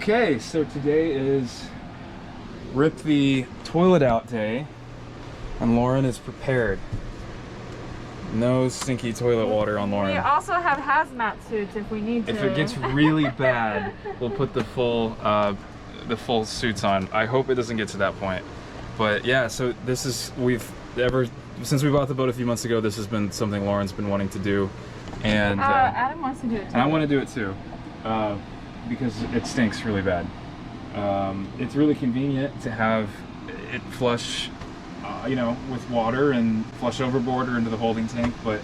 Okay, so today is rip the toilet out day, and Lauren is prepared. No stinky toilet water on Lauren. We also have hazmat suits if we need to. If it gets really bad, we'll put the full suits on. I hope it doesn't get to that point. But yeah, so this is, since we bought the boat a few months ago, this has been something Lauren's been wanting to do. And Adam wants to do it too. And I want to do it too. Because it stinks really bad. It's really convenient to have it flush, with water and flush overboard or into the holding tank, but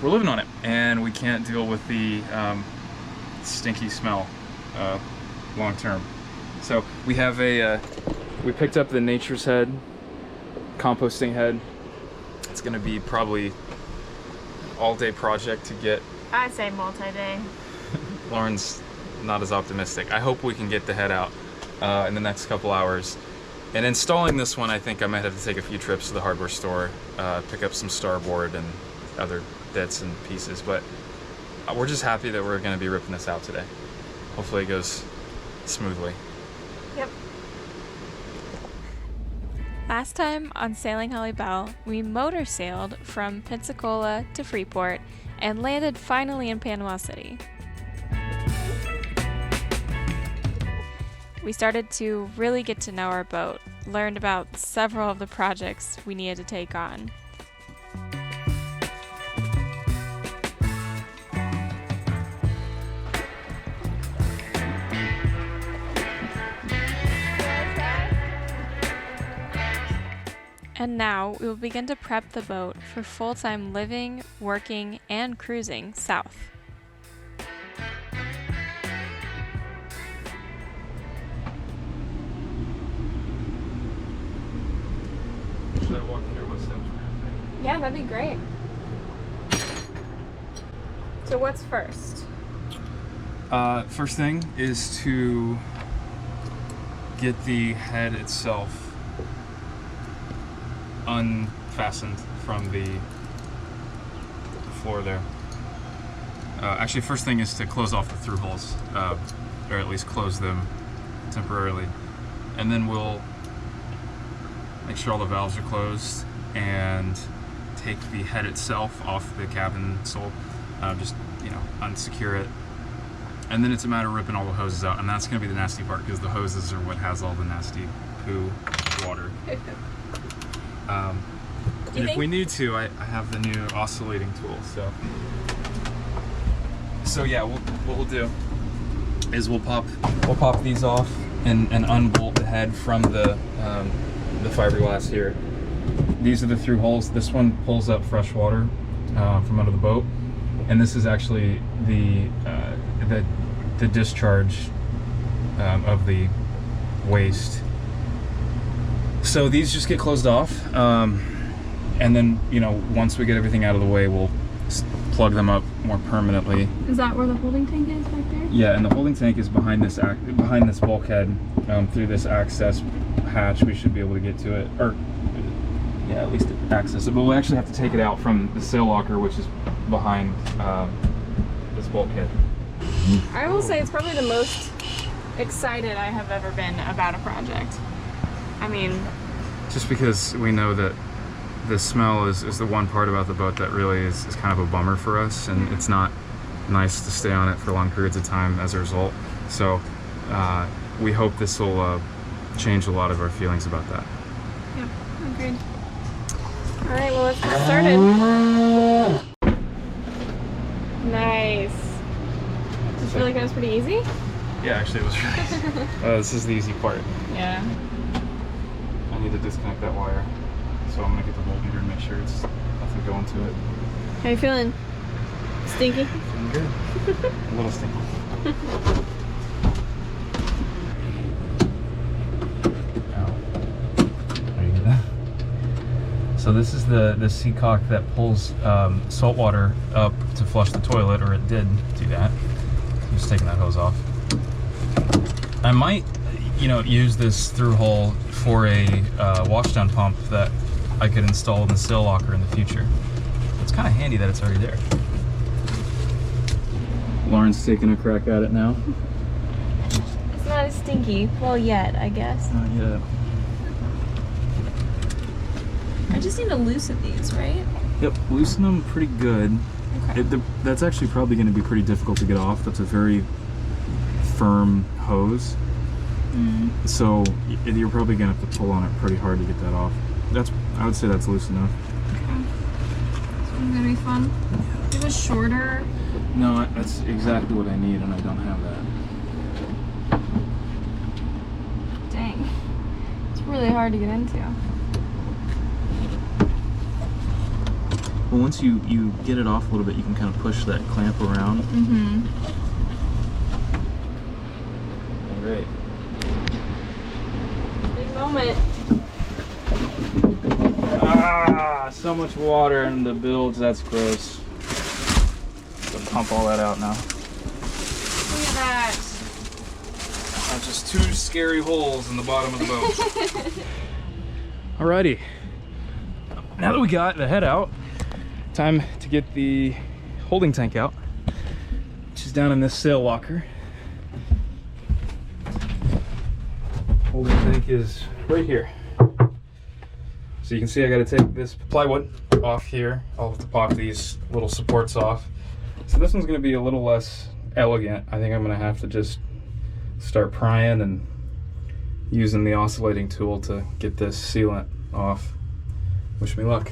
we're living on it, and we can't deal with the stinky smell long term. So we have we picked up the Nature's Head composting head. It's going to be probably an all-day project to get. I say multi-day. Lauren's not as optimistic. I hope we can get the head out in the next couple hours. And installing this one, I think I might have to take a few trips to the hardware store, pick up some starboard and other bits and pieces. But we're just happy that we're going to be ripping this out today. Hopefully it goes smoothly. Yep. Last time on Sailing Holly Belle, we motor sailed from Pensacola to Freeport and landed finally in Panama City. We started to really get to know our boat, learned about several of the projects we needed to take on. And now we will begin to prep the boat for full-time living, working, and cruising south. Should I walk through what steps we're going to take? Yeah, that'd be great. So what's first? First thing is to get the head itself unfastened from the floor there. Actually, first thing is to close off the through holes, or at least close them temporarily. And then we'll make sure all the valves are closed and take the head itself off the cabin sole, just unsecure it. And then it's a matter of ripping all the hoses out, and that's going to be the nasty part because the hoses are what has all the nasty poo water. And if we need to, I have the new oscillating tool. So yeah, what we'll do is we'll pop these off and unbolt the head from the fiberglass here. These are the through holes. This one pulls up fresh water from under the boat, and this is actually the discharge of the waste. So these just get closed off, and then once we get everything out of the way, we'll plug them up more permanently. Is that where the holding tank is back there? Yeah, and the holding tank is behind this bulkhead. Through this access hatch, we should be able to get to it, or yeah, at least access it. But we'll actually have to take it out from the sail locker, which is behind this bulkhead. I will say it's probably the most excited I have ever been about a project. I mean, just because we know that the smell is the one part about the boat that really is kind of a bummer for us, and it's not nice to stay on it for long periods of time as a result. So we hope this will change a lot of our feelings about that. Yeah, agreed. All right, well, let's get started. Nice. Did you feel like that was pretty easy? Yeah, actually it was really easy. This is the easy part. Yeah. I need to disconnect that wire. So I'm gonna get the voltmeter and make sure it's nothing going to it. How you feeling? Stinky? Feeling good. A little stinky. So this is the seacock that pulls salt water up to flush the toilet, or it did do that. I'm just taking that hose off. I might, use this through hole for a washdown pump that I could install in the sail locker in the future. It's kind of handy that it's already there. Lauren's taking a crack at it now. It's not as stinky. Well, yet, I guess. Not yet. I just need to loosen these, right? Yep, loosen them pretty good. Okay. That's actually probably going to be pretty difficult to get off. That's a very firm hose. So you're probably going to have to pull on it pretty hard to get that off. I would say that's loose enough. Okay. This one's gonna be fun. Do you have a shorter? No, that's exactly what I need, and I don't have that. Dang. It's really hard to get into. Well, once you get it off a little bit, you can kind of push that clamp around. All right. Big moment. Ah, so much water in the bilge. That's gross. So pump all that out now. Look at that. That's just two scary holes in the bottom of the boat. Alrighty. Now that we got the head out, time to get the holding tank out, which is down in this sail locker. Holding tank is right here. So you can see I got to take this plywood off here. I'll have to pop these little supports off. So this one's going to be a little less elegant. I think I'm going to have to just start prying and using the oscillating tool to get this sealant off. Wish me luck.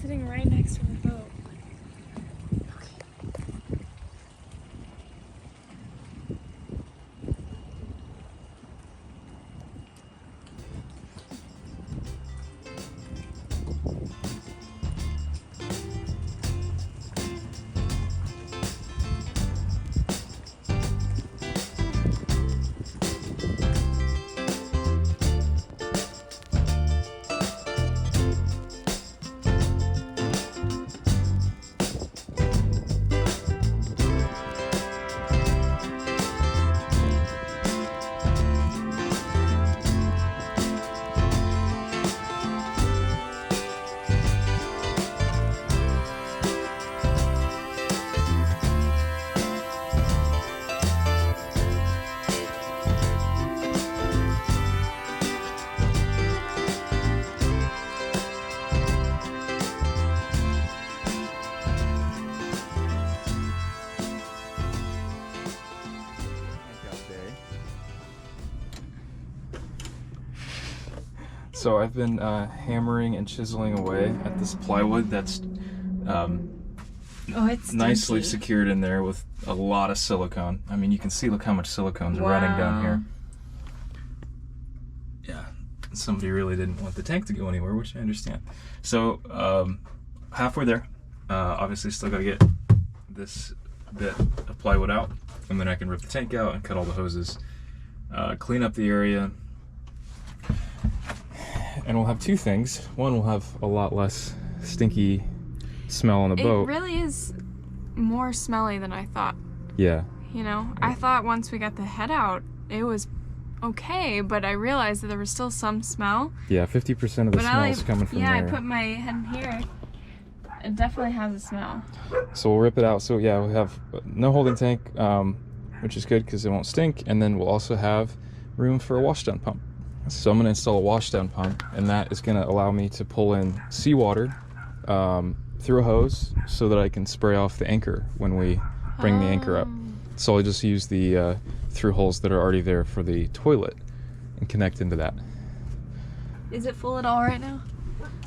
Sitting right next to the boat. So I've been hammering and chiseling away at this plywood that's it's nicely stinky. secured in there with a lot of silicone. I mean, you can see, look how much silicone's running down here. Yeah, somebody really didn't want the tank to go anywhere, which I understand. So halfway there, obviously still gotta get this bit of plywood out, and then I can rip the tank out and cut all the hoses, clean up the area. And we'll have two things. One, we'll have a lot less stinky smell on the boat. It really is more smelly than I thought. Yeah. You know, I thought once we got the head out, it was okay, but I realized that there was still some smell. Yeah, 50% of the smell is coming from there. Yeah, I put my head here. It definitely has a smell. So we'll rip it out. So yeah, we'll have no holding tank, which is good because it won't stink. And then we'll also have room for a washdown pump. So I'm going to install a washdown pump, and that is going to allow me to pull in seawater through a hose so that I can spray off the anchor when we bring the anchor up. So I'll just use the through holes that are already there for the toilet and connect into that. Is it full at all right now?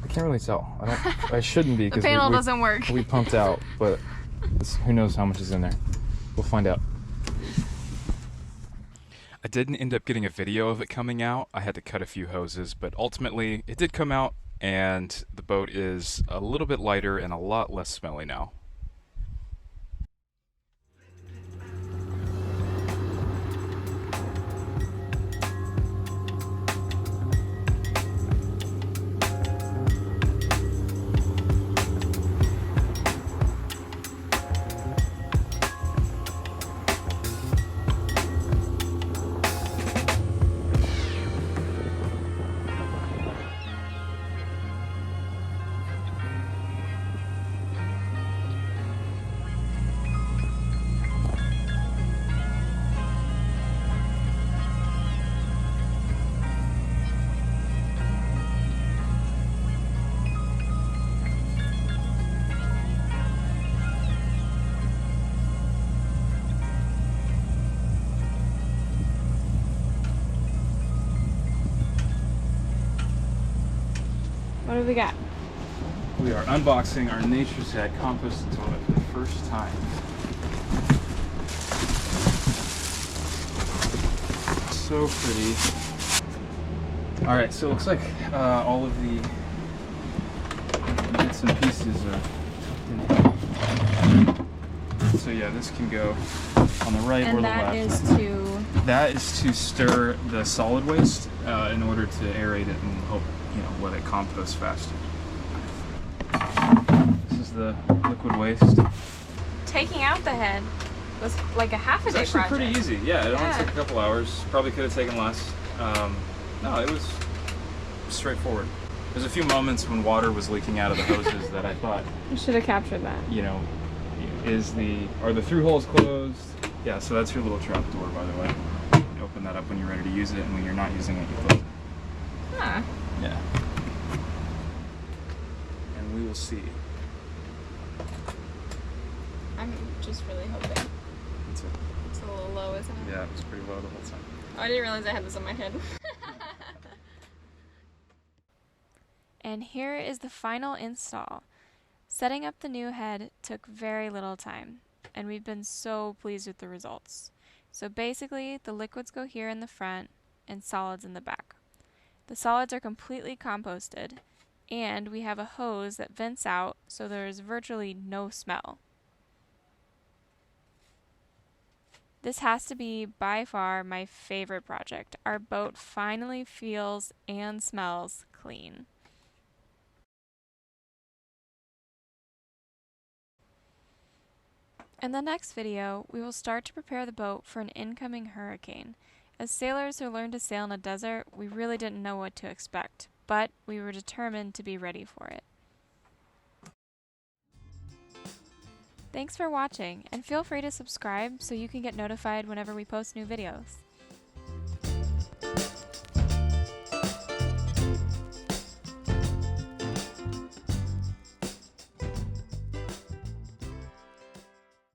I can't really tell. I shouldn't be The because panel doesn't work. we pumped out, but who knows how much is in there. We'll find out. I didn't end up getting a video of it coming out. I had to cut a few hoses, but ultimately it did come out and the boat is a little bit lighter and a lot less smelly now. What do we got? We are unboxing our Nature's Head composting toilet for the first time. So pretty. Alright, so it looks like all of the bits and pieces are tucked in here. So yeah, this can go on the right or the left. That is to stir the solid waste in order to aerate it and hope, let it compost faster. This is the liquid waste. Taking out the head was like a half a day It's actually project. pretty easy. Yeah, it only took a couple hours. Probably could have taken less. No, it was straightforward. There's a few moments when water was leaking out of the hoses that I thought, You should have captured that. are the through holes closed? Yeah, so that's your little trap door, by the way. You open that up when you're ready to use it, and when you're not using it, you close it. Huh. Yeah. And we will see. I'm just really hoping. That's it. It's a little low, isn't it? Yeah, it was pretty low the whole time. Oh, I didn't realize I had this on my head. And here is the final install. Setting up the new head took very little time, and we've been so pleased with the results. So basically, the liquids go here in the front and solids in the back. The solids are completely composted, and we have a hose that vents out so there is virtually no smell. This has to be by far my favorite project. Our boat finally feels and smells clean. In the next video, we will start to prepare the boat for an incoming hurricane. As sailors who learned to sail in a desert, we really didn't know what to expect, but we were determined to be ready for it. Thanks for watching, and feel free to subscribe so you can get notified whenever we post new videos.